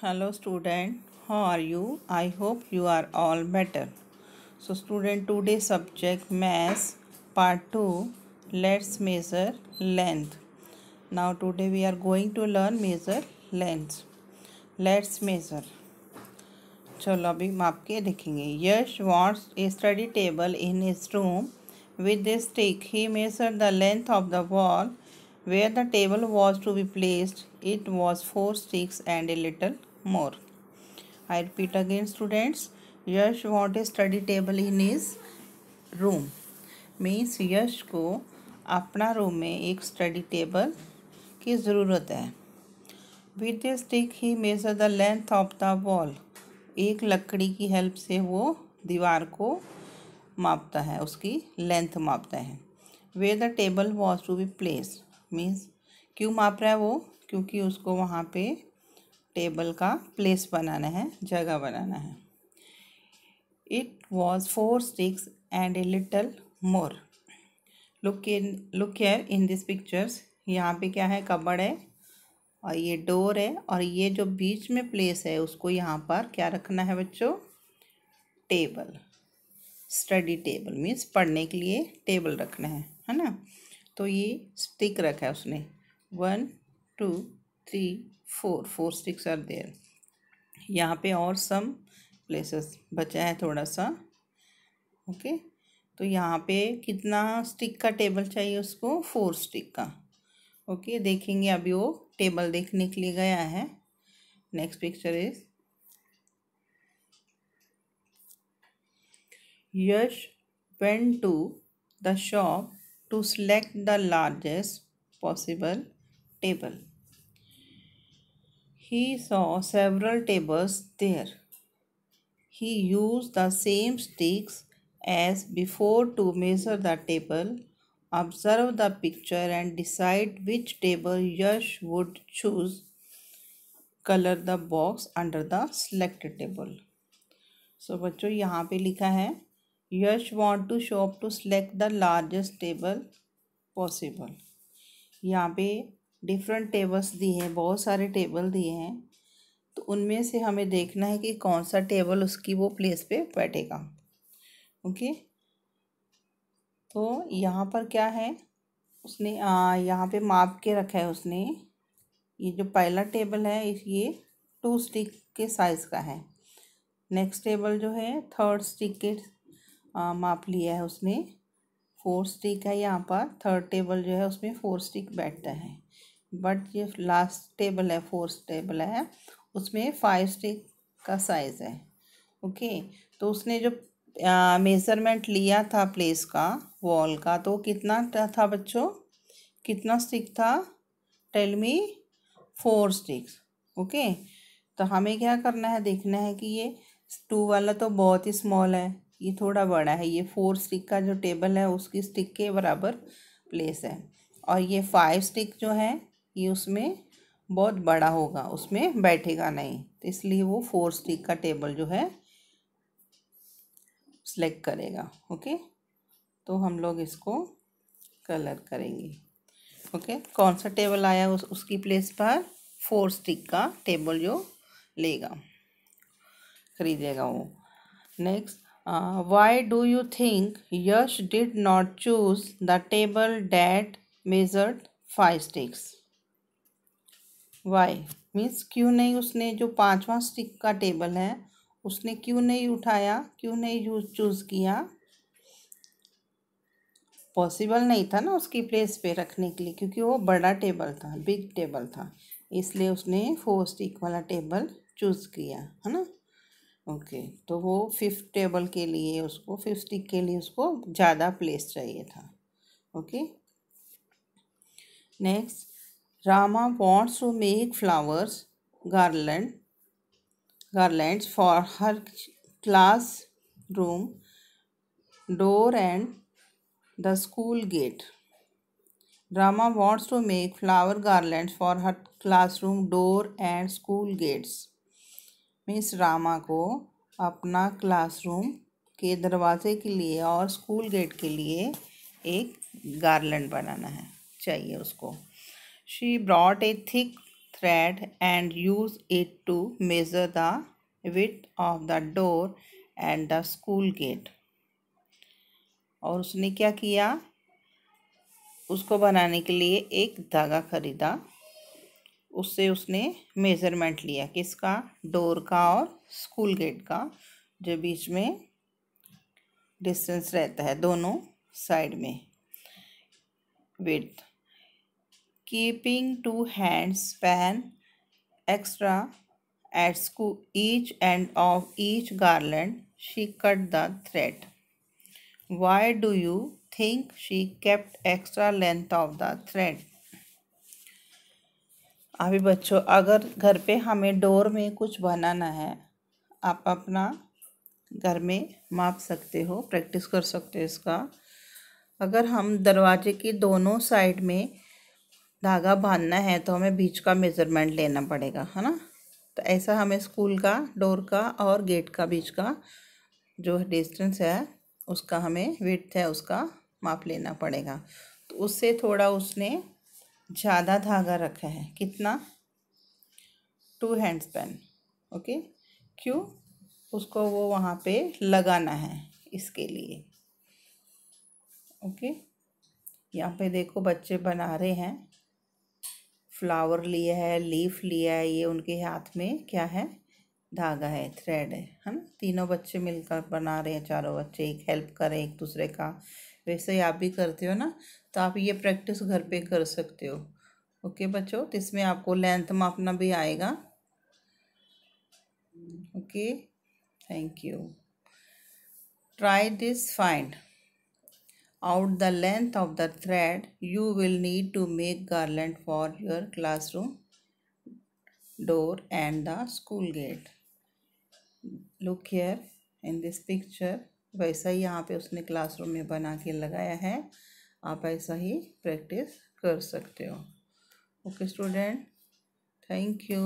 Hello student, how are you? I hope you are all better. So student, today's subject maths part 2. Let's measure length. Now today we are going to learn measure length. Let's measure. चलो अभी माप के देखेंगे. Yash wants a study table in his room. With this stick, he measured the length of the wall where the table was to be placed. It was 4 sticks and a little more. I repeat again, students. Yash want a study table in his room. Means यश को अपना room में एक study table की ज़रूरत है. With the stick he measure the length of the wall. एक लकड़ी की हेल्प से वो दीवार को मापता है, उसकी लेंथ मापता है. Where the table was to be place. Means क्यों माप रहा है वो? क्योंकि उसको वहाँ पे टेबल का प्लेस बनाना है, जगह बनाना है. It was 4 sticks and a little more. Look here in this pictures. यहाँ पे क्या है? कबर्ड है और ये डोर है और ये जो बीच में प्लेस है उसको यहाँ पर क्या रखना है बच्चों? टेबल. स्टडी टेबल मीन्स पढ़ने के लिए टेबल रखना है ना. तो ये स्टिक रखा है उसने. 1 2 3 4 sticks आर देयर. यहाँ पे और सम प्लेसेस बचा है थोड़ा सा. ओके. तो यहाँ पे कितना स्टिक का टेबल चाहिए उसको? 4 स्टिक का. ओके. देखेंगे अभी वो टेबल देखने के लिए गया है. Next picture is Yash went to the shop to select the largest possible table. He saw several tables there. He used the same sticks as before to measure the table, observe the picture and decide which table Yash would choose. Color the box under the selected table. So बच्चों यहाँ पे लिखा है यश want to shop to select the largest table possible. यहाँ पे different tables दिए हैं, बहुत सारे टेबल दिए हैं. तो उनमें से हमें देखना है कि कौन सा टेबल उसकी वो प्लेस पे बैठेगा. ओके. तो यहाँ पर क्या है? उसने यहाँ पे माप के रखा है उसने. ये जो पहला टेबल है ये 2 स्टिक के साइज़ का है. नेक्स्ट टेबल जो है 3rd स्टिक के माप लिया है उसने. 4 स्टिक है यहाँ पर. 3rd टेबल जो है उसमें 4 स्टिक बैठता है. बट ये लास्ट टेबल है 4th टेबल है उसमें 5 स्टिक का साइज़ है. ओके. तो उसने जो मेज़रमेंट लिया था प्लेस का, वॉल का, तो कितना था बच्चों? कितना स्टिक था? Tell me. 4 स्टिक्स. ओके. तो हमें क्या करना है? देखना है कि ये 2 वाला तो बहुत ही स्मॉल है, ये थोड़ा बड़ा है. ये 4 स्टिक का जो टेबल है उसकी स्टिक के बराबर प्लेस है. और ये 5 स्टिक जो है ये उसमें बहुत बड़ा होगा, उसमें बैठेगा नहीं. तो इसलिए वो 4 स्टिक का टेबल जो है सेलेक्ट करेगा. ओके. तो हम लोग इसको कलर करेंगे. ओके. कौन सा टेबल आया उसकी प्लेस पर? 4 स्टिक का टेबल जो लेगा, खरीदेगा वो. Next, why do you think Yash did not choose the table that measured 5 sticks. Why means क्यों नहीं उसने जो 5वां स्टिक का टेबल है उसने क्यों नहीं उठाया, क्यों नहीं चूज किया? पॉसिबल नहीं था ना उसकी प्लेस पे रखने के लिए, क्योंकि वो बड़ा टेबल था, बिग टेबल था. इसलिए उसने 4 स्टिक वाला टेबल चूज़ किया है ना. ओके. तो वो 5th टेबल के लिए उसको 5 स्टिक के लिए उसको ज़्यादा प्लेस चाहिए था. Okay. Next, Rama wants to make flowers garlands for her classroom door and the school gate. Rama wants to make flower garlands for her classroom door and school gates. Means Rama को अपना classroom के दरवाजे के लिए और school gate के लिए एक गार्लैंड बनाना है, चाहिए उसको. She brought a thick thread and use it to measure the width of the door and the school gate. और उसने क्या किया, उसको बनाने के लिए एक धागा खरीदा, उससे उसने मेज़रमेंट लिया, किसका, डोर का और स्कूल गेट का, जो बीच में डिस्टेंस रहता है दोनों साइड में, width. Keeping 2 hands span extra at each end of each garland, she cut the thread. Why do you think she kept extra length of the thread? अभी बच्चों, अगर घर पे हमें डोर में कुछ बनाना है, आप अपना घर में माप सकते हो, प्रैक्टिस कर सकते हो इसका. अगर हम दरवाजे की दोनों साइड में धागा बांधना है तो हमें बीच का मेज़रमेंट लेना पड़ेगा, है ना. तो ऐसा हमें स्कूल का, डोर का और गेट का बीच का जो डिस्टेंस है उसका, हमें विड्थ है उसका माप लेना पड़ेगा. तो उससे थोड़ा उसने ज़्यादा धागा रखा है, कितना, 2 हैंड स्पैन. ओके, क्यों, उसको वो वहाँ पे लगाना है इसके लिए. ओके, यहाँ पे देखो बच्चे बना रहे हैं, फ्लावर लिया है, लीफ लिया है, ये उनके हाथ में क्या है, धागा है, थ्रेड है ना. तीनों बच्चे मिलकर बना रहे हैं, चारों बच्चे एक हेल्प करें एक दूसरे का. वैसे ही आप भी करते हो ना, तो आप ये प्रैक्टिस घर पे कर सकते हो. ओके बच्चों, तो इसमें आपको लेंथ मापना भी आएगा. Okay, thank you. Try this, find out the length of the thread you will need to make garland for your classroom door and the school gate. Look here in this picture. वैसा ही यहाँ पे उसने classroom में बना के लगाया है, आप ऐसा ही प्रैक्टिस कर सकते हो. Okay student, thank you.